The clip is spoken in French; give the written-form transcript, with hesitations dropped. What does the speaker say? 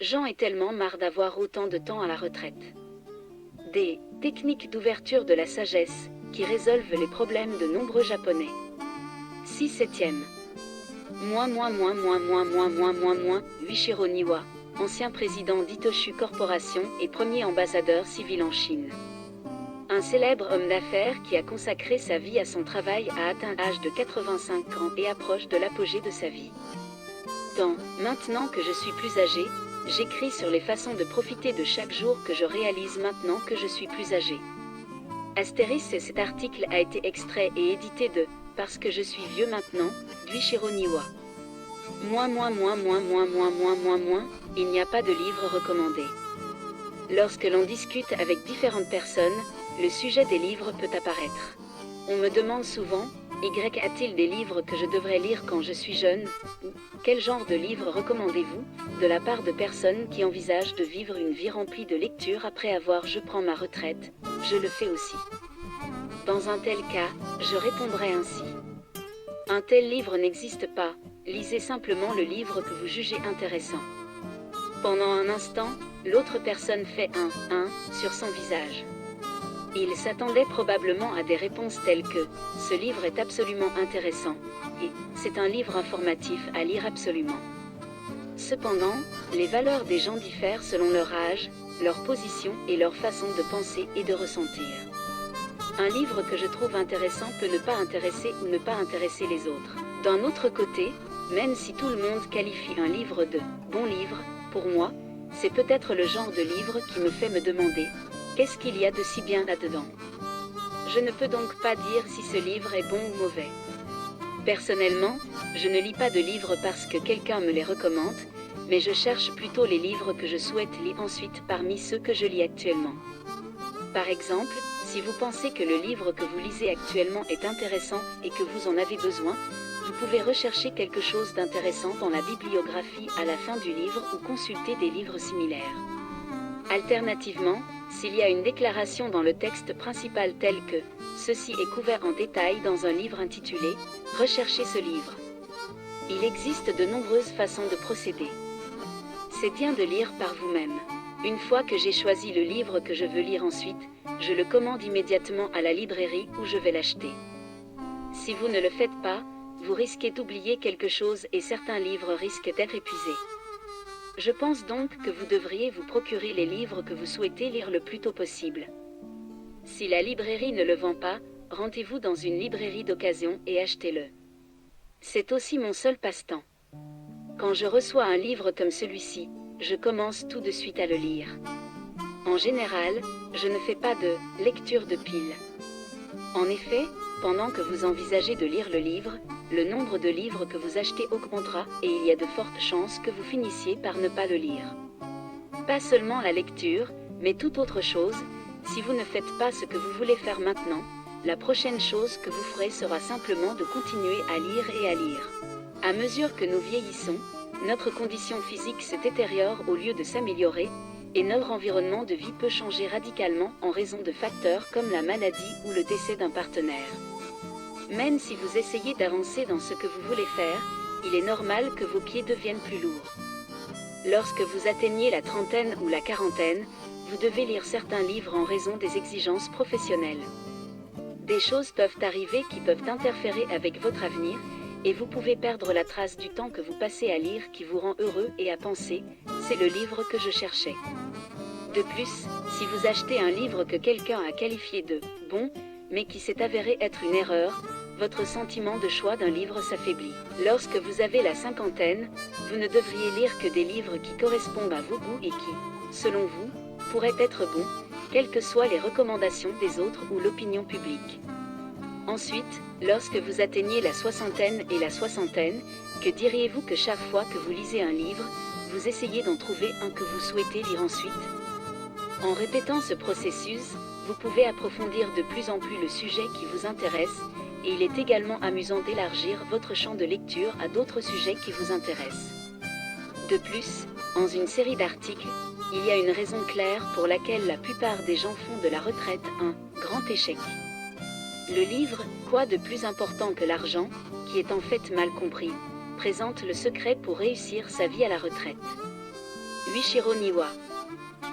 J'en ai tellement marre d'avoir autant de temps à la retraite. Des techniques d'ouverture de la sagesse qui résolvent les problèmes de nombreux Japonais. 6/7. Huichiro Niwa, ancien président d'Itoshu Corporation et premier ambassadeur civil en Chine. Un célèbre homme d'affaires qui a consacré sa vie à son travail a atteint l'âge de 85 ans et approche de l'apogée de sa vie. Dans « Maintenant que je suis plus âgé », j'écris sur les façons de profiter de chaque jour que je réalise maintenant que je suis plus âgé. Astérisque, cet article a été extrait et édité de « Parce que je suis vieux maintenant » d'Huichiro Niwa. Il n'y a pas de livre recommandé. Lorsque l'on discute avec différentes personnes, le sujet des livres peut apparaître. On me demande souvent, Y a-t-il des livres que je devrais lire quand je suis jeune? Ou quel genre de livre recommandez-vous? De la part de personnes qui envisagent de vivre une vie remplie de lecture après avoir je prends ma retraite, je le fais aussi. Dans un tel cas, je répondrai ainsi. Un tel livre n'existe pas, lisez simplement le livre que vous jugez intéressant. Pendant un instant, l'autre personne fait un sur son visage. Il s'attendait probablement à des réponses telles que « Ce livre est absolument intéressant » et « C'est un livre informatif à lire absolument ». Cependant, les valeurs des gens diffèrent selon leur âge, leur position et leur façon de penser et de ressentir. Un livre que je trouve intéressant peut ne pas intéresser ou ne pas intéresser les autres. D'un autre côté, même si tout le monde qualifie un livre de « bon livre », pour moi, c'est peut-être le genre de livre qui me fait me demander « Qu'est-ce qu'il y a de si bien là-dedans ?» Je ne peux donc pas dire si ce livre est bon ou mauvais. Personnellement, je ne lis pas de livres parce que quelqu'un me les recommande, mais je cherche plutôt les livres que je souhaite lire ensuite parmi ceux que je lis actuellement. Par exemple, si vous pensez que le livre que vous lisez actuellement est intéressant et que vous en avez besoin, vous pouvez rechercher quelque chose d'intéressant dans la bibliographie à la fin du livre ou consulter des livres similaires. Alternativement, s'il y a une déclaration dans le texte principal telle que « Ceci est couvert en détail dans un livre intitulé « Recherchez ce livre ». Il existe de nombreuses façons de procéder. C'est bien de lire par vous-même. Une fois que j'ai choisi le livre que je veux lire ensuite, je le commande immédiatement à la librairie où je vais l'acheter. Si vous ne le faites pas, vous risquez d'oublier quelque chose et certains livres risquent d'être épuisés. Je pense donc que vous devriez vous procurer les livres que vous souhaitez lire le plus tôt possible. Si la librairie ne le vend pas, rendez-vous dans une librairie d'occasion et achetez-le. C'est aussi mon seul passe-temps. Quand je reçois un livre comme celui-ci, je commence tout de suite à le lire. En général, je ne fais pas de « lecture de pile ». En effet, pendant que vous envisagez de lire le livre, le nombre de livres que vous achetez augmentera et il y a de fortes chances que vous finissiez par ne pas le lire. Pas seulement la lecture, mais toute autre chose, si vous ne faites pas ce que vous voulez faire maintenant, la prochaine chose que vous ferez sera simplement de continuer à lire et à lire. À mesure que nous vieillissons, notre condition physique se détériore au lieu de s'améliorer, et notre environnement de vie peut changer radicalement en raison de facteurs comme la maladie ou le décès d'un partenaire. Même si vous essayez d'avancer dans ce que vous voulez faire, il est normal que vos pieds deviennent plus lourds. Lorsque vous atteignez la trentaine ou la quarantaine, vous devez lire certains livres en raison des exigences professionnelles. Des choses peuvent arriver qui peuvent interférer avec votre avenir, et vous pouvez perdre la trace du temps que vous passez à lire qui vous rend heureux et à penser « c'est le livre que je cherchais ». De plus, si vous achetez un livre que quelqu'un a qualifié de « bon », mais qui s'est avéré être une erreur, votre sentiment de choix d'un livre s'affaiblit. Lorsque vous avez la cinquantaine, vous ne devriez lire que des livres qui correspondent à vos goûts et qui, selon vous, pourraient être bons, quelles que soient les recommandations des autres ou l'opinion publique. Ensuite, lorsque vous atteignez la soixantaine et la soixantaine, que diriez-vous que chaque fois que vous lisez un livre, vous essayez d'en trouver un que vous souhaitez lire ensuite? En répétant ce processus, vous pouvez approfondir de plus en plus le sujet qui vous intéresse, et il est également amusant d'élargir votre champ de lecture à d'autres sujets qui vous intéressent. De plus, en une série d'articles, il y a une raison claire pour laquelle la plupart des gens font de la retraite un grand échec. Le livre « Quoi de plus important que l'argent ?» qui est en fait mal compris, présente le secret pour réussir sa vie à la retraite. Huichiro Niwa.